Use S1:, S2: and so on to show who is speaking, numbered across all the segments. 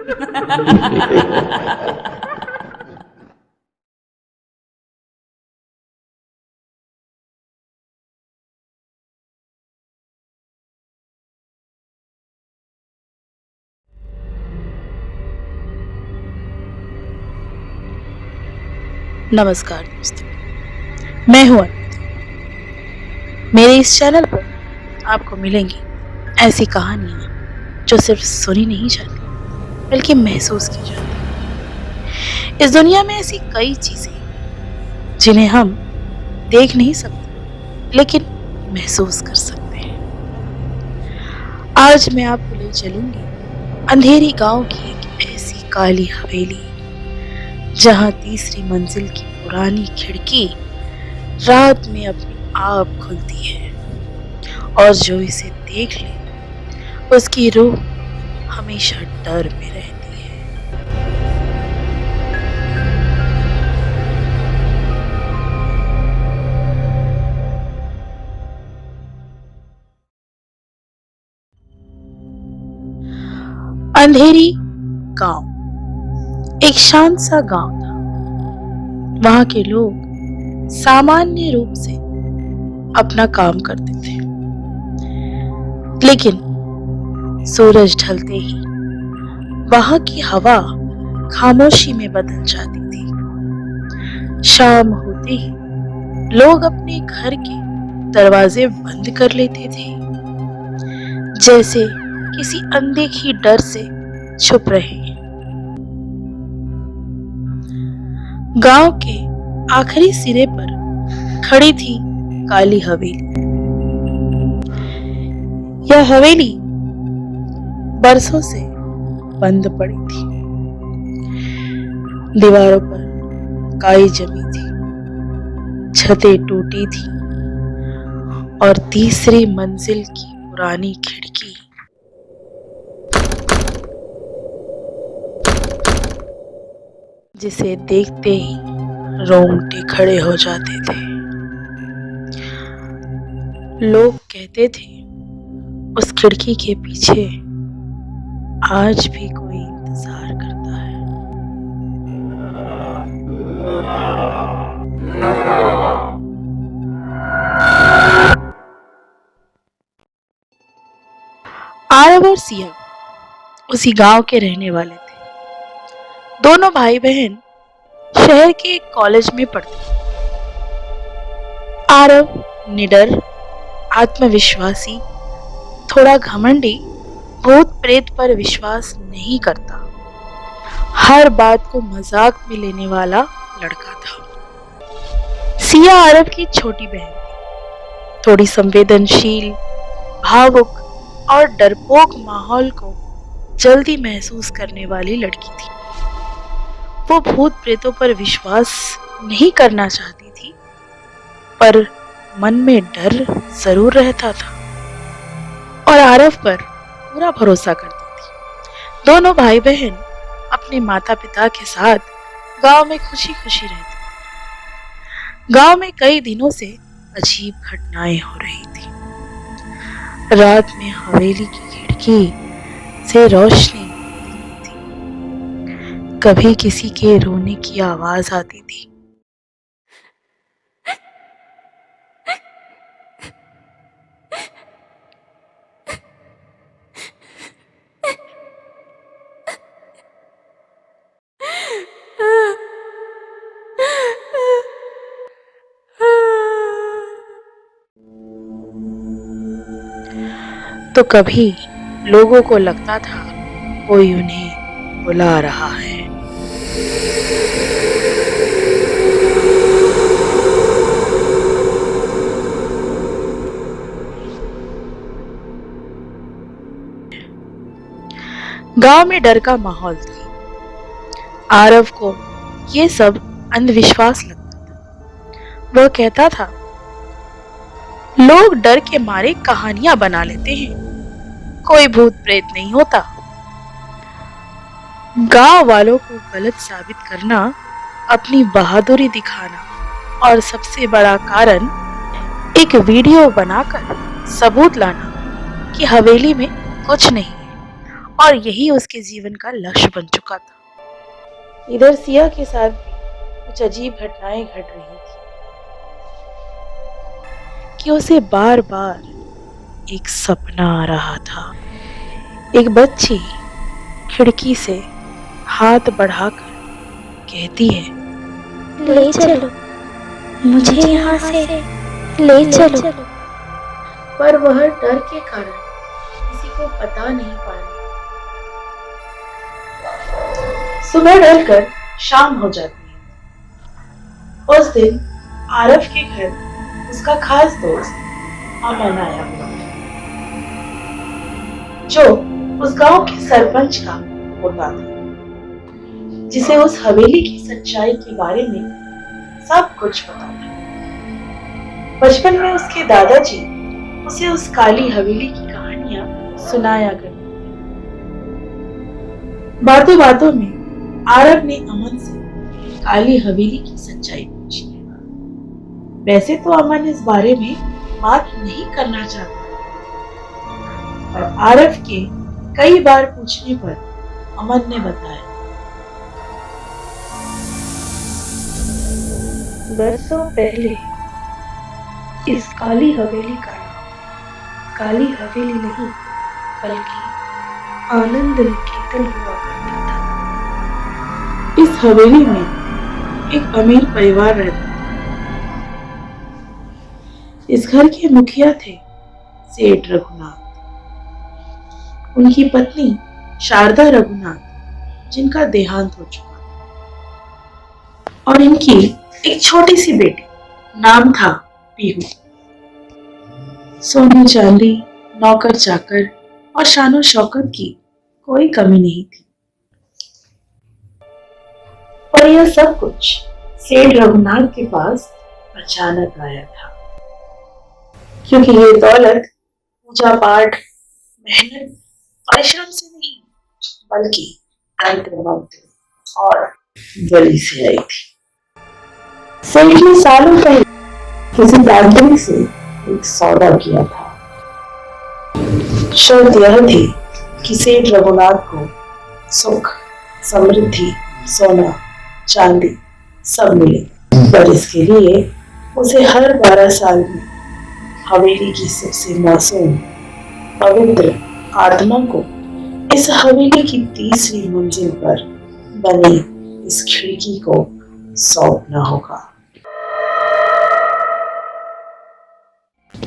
S1: नमस्कार दोस्तों, मैं हूं अनंत। मेरे इस चैनल पर आपको मिलेंगी ऐसी कहानियां जो सिर्फ सुनी नहीं जाती बल्कि महसूस की जाती। इस दुनिया में ऐसी कई चीजें हैं जिन्हें हम देख नहीं सकते लेकिन महसूस कर सकते हैं। आज मैं आपको ले चलूंगी अंधेरी गांव की एक ऐसी काली हवेली जहां तीसरी मंजिल की पुरानी खिड़की रात में अपने आप खुलती है और जो इसे देख ले उसकी रूह हमेशा डर में रहती है। अंधेरी गांव एक शांत सा गांव था। वहां के लोग सामान्य रूप से अपना काम करते थे, लेकिन सूरज ढलते ही वहां की हवा खामोशी में बदल जाती थी। शाम होते ही लोग अपने घर के दरवाजे बंद कर लेते थे, जैसे किसी अनदेखी डर से छुप रहे हैं। गांव के आखिरी सिरे पर खड़ी थी काली हवेली। यह हवेली बरसों से बंद पड़ी थी। दीवारों पर काई जमी थी, छतें टूटी थी और तीसरी मंजिल की पुरानी खिड़की जिसे देखते ही रोंगटे खड़े हो जाते थे। लोग कहते थे उस खिड़की के पीछे आज भी कोई इंतजार करता है। आरव और सिया उसी गांव के रहने वाले थे। दोनों भाई बहन शहर के एक कॉलेज में पढ़ते थे। आरव निडर, आत्मविश्वासी, थोड़ा घमंडी, भूत प्रेत पर विश्वास नहीं करता, हर बात को मजाक में लेने वाला लड़का था। सिया आरव की छोटी बहन थी, थोड़ी संवेदनशील, भावुक और डरपोक माहौल को जल्दी महसूस करने वाली लड़की थी। वो भूत प्रेतों पर विश्वास नहीं करना चाहती थी, पर मन में डर जरूर रहता था और आरव पर पूरा भरोसा करती थी। दोनों भाई बहन अपने माता पिता के साथ गांव में खुशी खुशी रहते थे। गांव में कई दिनों से अजीब घटनाएं हो रही थी। रात में हवेली की खिड़की से रोशनी निकलती थी, कभी किसी के रोने की आवाज आती थी, तो कभी लोगों को लगता था कोई उन्हें बुला रहा है। गांव में डर का माहौल था। आरव को ये सब अंधविश्वास लगता था। वह कहता था, लोग डर के मारे कहानियां बना लेते हैं, कोई भूत प्रेत नहीं होता। गांव वालों को गलत साबित करना, अपनी बहादुरी दिखाना और सबसे बड़ा कारण एक वीडियो बनाकर सबूत लाना कि हवेली में कुछ नहीं है और यही उसके जीवन का लक्ष्य बन चुका था। इधर सिया के साथ भी कुछ अजीब घटनाएं घट रही थी कि उसे बार बार एक सपना आ रहा था। एक बच्ची खिड़की से हाथ बढ़ाकर कहती है,
S2: ले चलो, मुझे यहाँ से ले चलो।
S1: पर वह डर के कारण किसी को बता नहीं पा रही। सुबह ढलकर शाम हो जाती है। उस दिन आरफ के घर उसका खास दोस्त अमन आया हुआ था, जो उस गांव के सरपंच का पोता था, जिसे उस हवेली की सच्चाई के बारे में सब कुछ पता था। बचपन में उसके दादाजी उसे उस काली हवेली की कहानियां सुनाया करते। बातों बातों में आरब ने अमन से काली हवेली की सच्चाई पूछी। वैसे तो अमन इस बारे में बात नहीं करना चाहता, पर आरब के कई बार पूछने पर अमन ने बताया,
S3: बरसों पहले इस काली हवेली का नाम काली हवेली नहीं बल्कि आनंद निकेतन हुआ करता था।
S1: इस हवेली में एक अमीर परिवार रहता था। इस घर के मुखिया थे सेठ रघुनाथ। उनकी पत्नी शारदा रघुनाथ, जिनका देहांत हो चुका था, और इनकी एक छोटी सी बेटी, नाम था पीहू। सोने चांदी, नौकर चाकर और शानो शौकत की कोई कमी नहीं थी। और यह सब कुछ सेठ रघुनाथ के पास अचानक आया था, क्योंकि ये दौलत पूजा पाठ, मेहनत, परिश्रम से नहीं बल्कि तंत्र मंत्र और बलि से आई थी। सेठ ने सालों पहले किसी तांत्रिक से एक सौदा किया था। शर्त यह थी कि सेठ रघुनाथ को सुख, समृद्धि, सोना, चांदी सब मिले, पर इसके लिए उसे हर 12 साल में हवेली की सबसे मासूम पवित्र आत्मा को इस हवेली की 3री मंजिल पर बनी इस खिड़की को सौंपना होगा।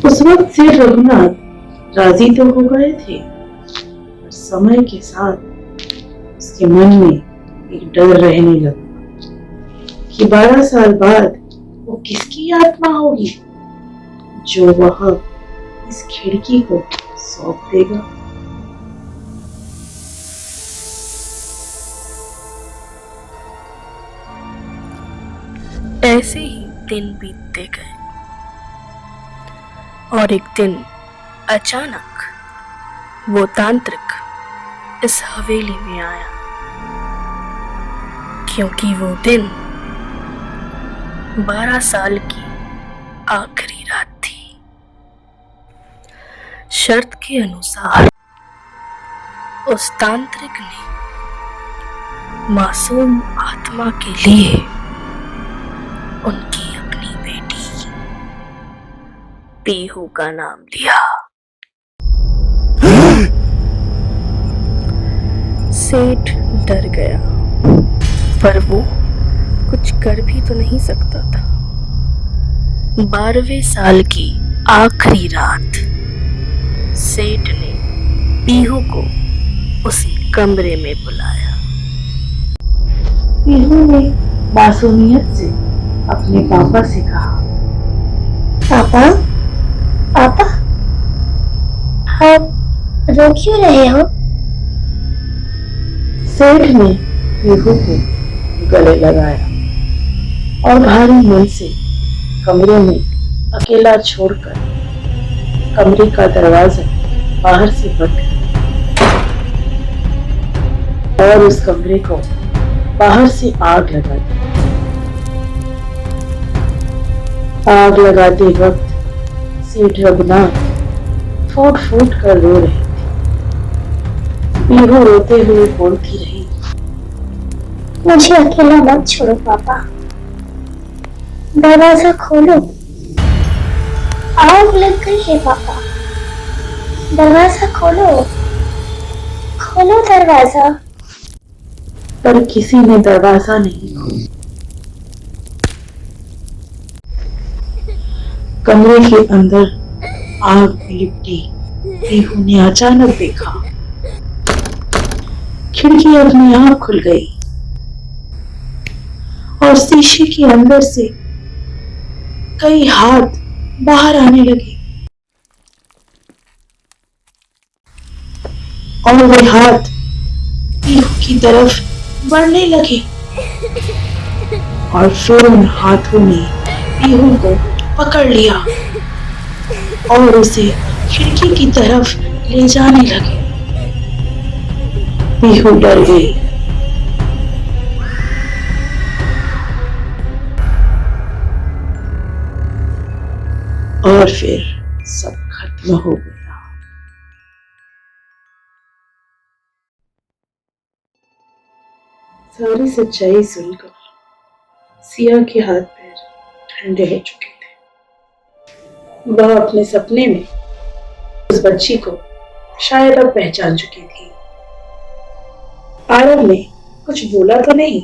S1: उस वक्त सेठ रघुनाथ राजी तो हो गए थे, पर समय के साथ उसके मन में एक डर रहने लगा कि 12 साल बाद वो किसकी आत्मा होगी जो वह इस खिड़की को सौंप देगा।
S3: ऐसे ही दिन बीतते गए और एक दिन अचानक वो तांत्रिक इस हवेली में आया, क्योंकि वो दिन 12 साल की आखिरी रात थी। शर्त के अनुसार उस तांत्रिक ने मासूम आत्मा के लिए उनकी अपनी बेटी पीहू का नाम लिया। सेठ डर गया, पर वो कुछ कर भी तो नहीं सकता था। 12वें साल की आखिरी रात सेठ ने पीहू को उसी कमरे में बुलाया।
S1: पीहू ने मासूमियत से अपने पापा से कहा,
S2: पापा, पापा, आप रो क्यों रहे हो?
S1: सेठ ने पीहू को गले लगाया और भारी मन से कमरे में अकेला छोड़कर कमरे का दरवाजा बाहर से बंद किया और उस कमरे को बाहर से आग लगा दी। आग लगाते वक्त सेठ रघुनाथ फूट फूट कर रो रहे थे। पीहू रोते हुए बोलती रही।
S2: मुझे अकेला मत छोड़ो पापा, दरवाजा खोलो। आग लग गई है पापा, दरवाजा खोलो, खोलो दरवाजा।
S1: पर किसी ने दरवाजा नहीं खोला। कमरे के अंदर आग में लिपटी पीहू ने अचानक देखा खिड़की अपने आप खुल गई और शीशे के अंदर से कई हाथ बाहर आने लगे और वे हाथ पीहू की तरफ बढ़ने लगे और फिर उन हाथों ने पीहू को पकड़ लिया और उसे खिड़की की तरफ ले जाने लगे। पीहू डर गई। और फिर सब खत्म हो गया। सारी सच्चाई सुनकर सिया के हाथ पैर ठंडे हो चुके थे। वह अपने सपने में उस बच्ची को शायद अब पहचान चुकी थी। आरव ने कुछ बोला तो नहीं,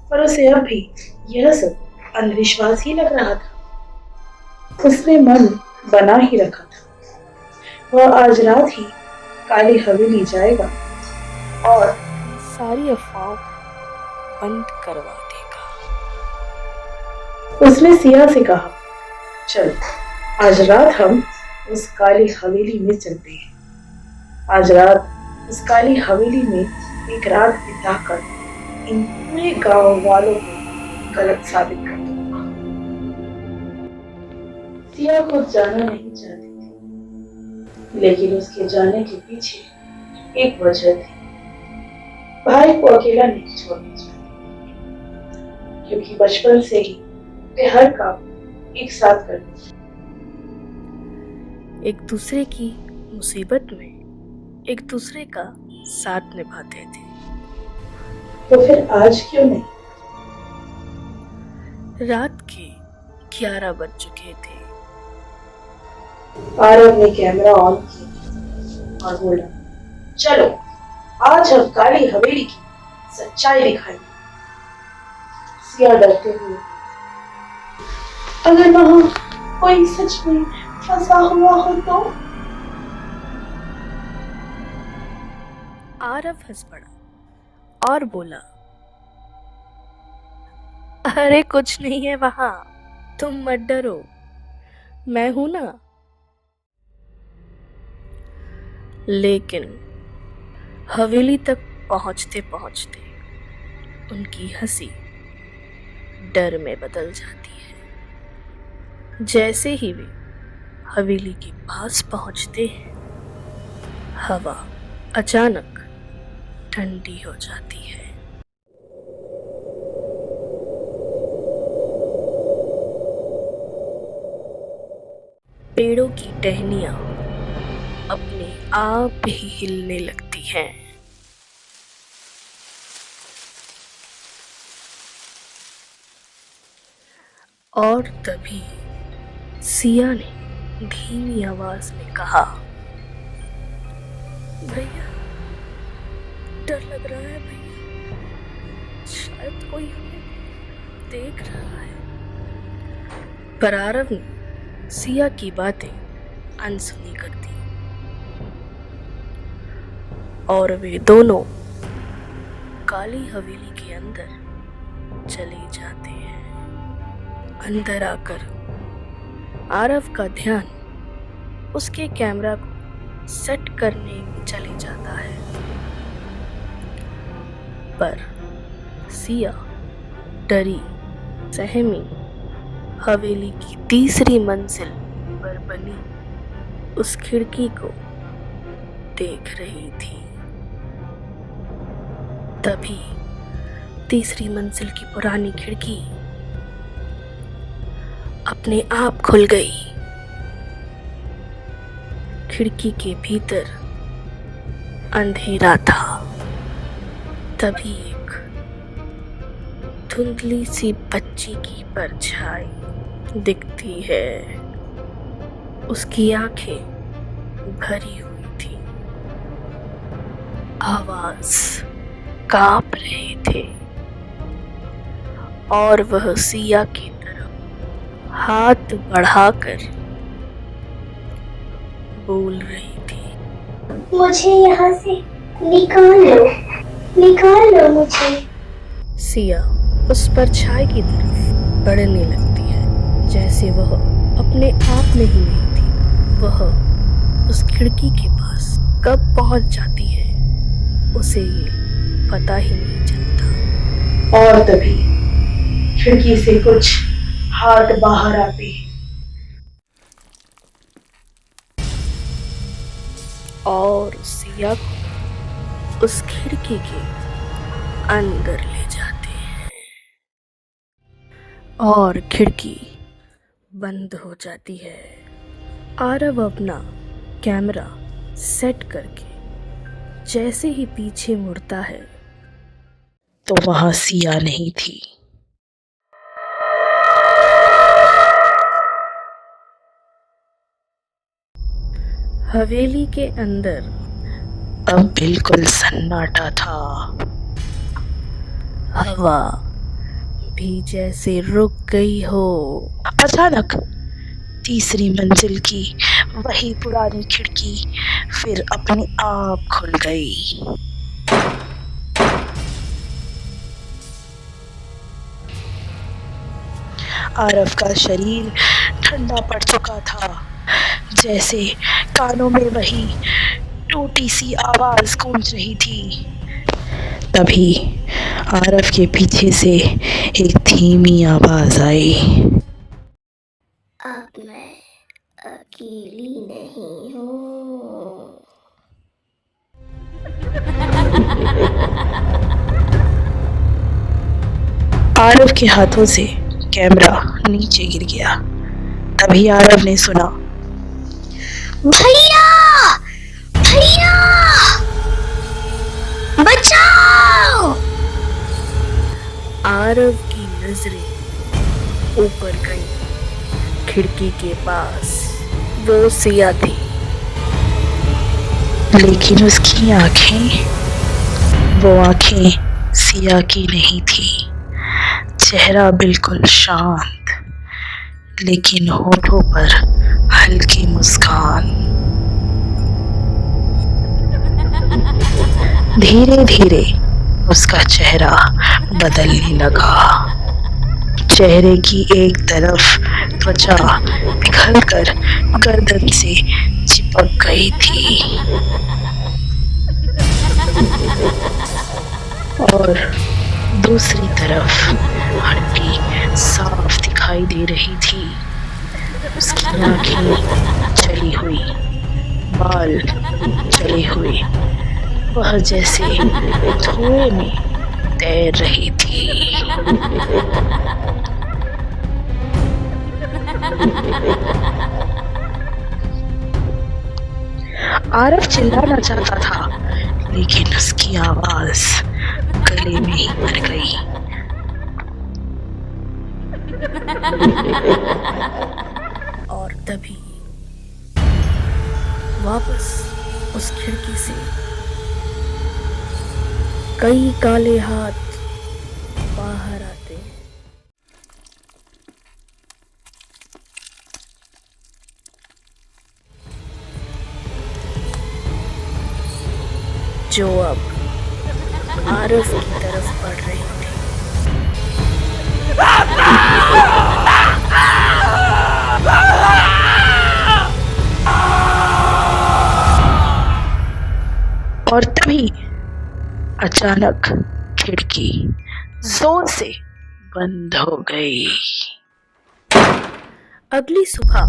S1: पर उसे अब भी यह सब अंधविश्वास ही लग रहा था। उसने मन बना ही रखा था वह आज रात ही काली हवेली जाएगा और
S3: सारी अफवाहों को बंद करवा देगा।
S1: उसने सिया से कहा, चल आज रात हम उस काली हवेली में चलते हैं। आज रात उस काली हवेली में एक रात बिताकर इन पूरे गांव वालों को गलत साबित कर दूंगा। सिया खुद जाना नहीं चाहती थी, लेकिन उसके जाने के पीछे एक वजह थी। भाई को अकेला नहीं छोड़ना चाहती, क्योंकि बचपन से ही वे हर काम एक साथ करते थे।
S3: एक दूसरे की मुसीबत में एक दूसरे का साथ निभाते थे।
S1: तो फिर आज क्यों नहीं?
S3: रात के 11 बज चुके थे।
S1: आरव ने कैमरा ऑन किया और बोला, चलो आज हम काली हवेली की सच्चाई दिखाएंगे। सिया डरते हुए, अगर वहां कोई सच में फंसा हुआ हो तो?
S3: आरव हंस पड़ा और बोला, अरे कुछ नहीं है वहां, तुम मत डरो, मैं हूं ना। लेकिन हवेली तक पहुंचते पहुंचते उनकी हंसी डर में बदल जाती है। जैसे ही वे हवेली के पास पहुंचते हैं, हवा अचानक ठंडी हो जाती है। पेड़ों की टहनियां अपने आप ही हिलने लगती हैं। और तभी सिया ने धीमी आवाज में कहा, भैया डर लग रहा है भैया, शायद कोई हमें देख रहा है। पर आरव ने सिया की बातें अनसुनी कर दी और वे दोनों काली हवेली के अंदर चले जाते हैं। अंदर आकर आरव का ध्यान उसके कैमरा को सेट करने में चले जाता है, पर सिया डरी सहमी हवेली की तीसरी मंजिल पर बनी उस खिड़की को देख रही थी। तभी तीसरी मंजिल की पुरानी खिड़की अपने आप खुल गई। खिड़की के भीतर अंधेरा था। तभी एक धुंधली सी बच्ची की परछाई दिखती है। उसकी आंखें भरी हुई थी, आवाज कांप रहे थे और वह सिया की तरफ हाथ बढ़ाकर बोल रही थी,
S2: मुझे यहाँ से निकाल लो मुझे।
S3: सिया उस परछाई की तरफ बढ़ने लगती है, जैसे वह अपने आप में ही नहीं थी। वह उस खिड़की के पास कब पहुंच जाती है उसे ये पता ही नहीं चलता।
S1: और तभी खिड़की से कुछ हाथ बाहर आते हैं
S3: और सिया को उस खिड़की के अंदर ले जाते हैं और खिड़की बंद हो जाती है। आरव अपना कैमरा सेट करके जैसे ही पीछे मुड़ता है
S1: तो वहां सिया नहीं थी।
S3: हवेली के अंदर
S1: अब बिल्कुल सन्नाटा था।
S3: हवा भी जैसे रुक गई हो।
S1: अचानक तीसरी मंजिल की वही पुरानी खिड़की फिर अपने आप खुल गई। आरव का शरीर ठंडा पड़ चुका था, जैसे कानों में वही टूटी सी आवाज गूंज रही थी। तभी आरव के पीछे से एक धीमी आवाज आई,
S2: अब मैं अकेली नहीं हूँ।
S1: आरव के हाथों से कैमरा नीचे गिर गया। तभी आरव ने सुना,
S2: भैया भैया बचाओ।
S3: आरव की नजरें ऊपर गई। खिड़की के पास वो सिया थी,
S1: लेकिन उसकी वो आंखें सिया की नहीं थी। चेहरा बिल्कुल शांत, लेकिन होठों पर हल्की मुस्कान। धीरे धीरे उसका चेहरा बदलने लगा। चेहरे की एक तरफ त्वचा पिघलकर गर्दन से चिपक गई थी और दूसरी तरफ हड्डी साफ दिखाई दे रही थी। उसकी आंखें चली हुई, बाल चले हुए, वह जैसे धुएं में तैर रही थी। आरव चिल्लाना चाहता था, लेकिन उसकी आवाज गले में ही मर गई।
S3: और तभी वापस उस खिड़की से कई काले हाथ बाहर आते हैं। जो अब आरव की तरफ बढ़ रही थी।
S1: और तभी अचानक खिड़की जोर से बंद हो गई।
S3: अगली सुबह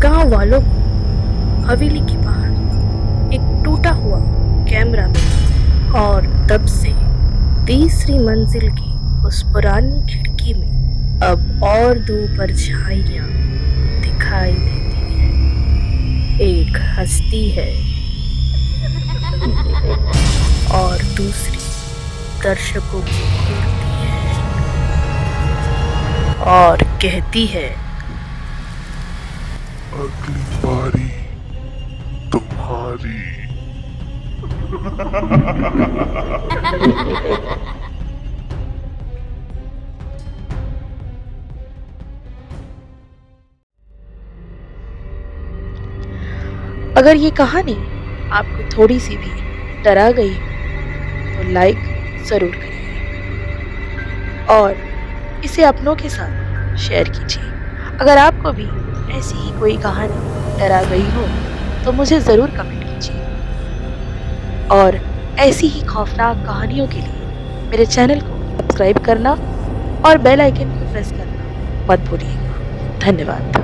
S3: गांव वालों को हवेली के बाहर एक टूटा हुआ कैमरा मिला और तब से तीसरी मंजिल की उस पुरानी खिड़की में अब और दो परछाइयां दिखाई देती हैं। एक हंसती है और दूसरी दर्शकों को घूरती है और कहती है,
S4: अगली बारी तुम्हारी।
S1: अगर ये कहानी आपको थोड़ी सी भी डरा गई हो तो लाइक ज़रूर करिए और इसे अपनों के साथ शेयर कीजिए। अगर आपको भी ऐसी ही कोई कहानी डरा गई हो तो मुझे ज़रूर कमेंट कीजिए और ऐसी ही खौफनाक कहानियों के लिए मेरे चैनल को सब्सक्राइब करना और बेल आइकन को प्रेस करना मत भूलिएगा। धन्यवाद।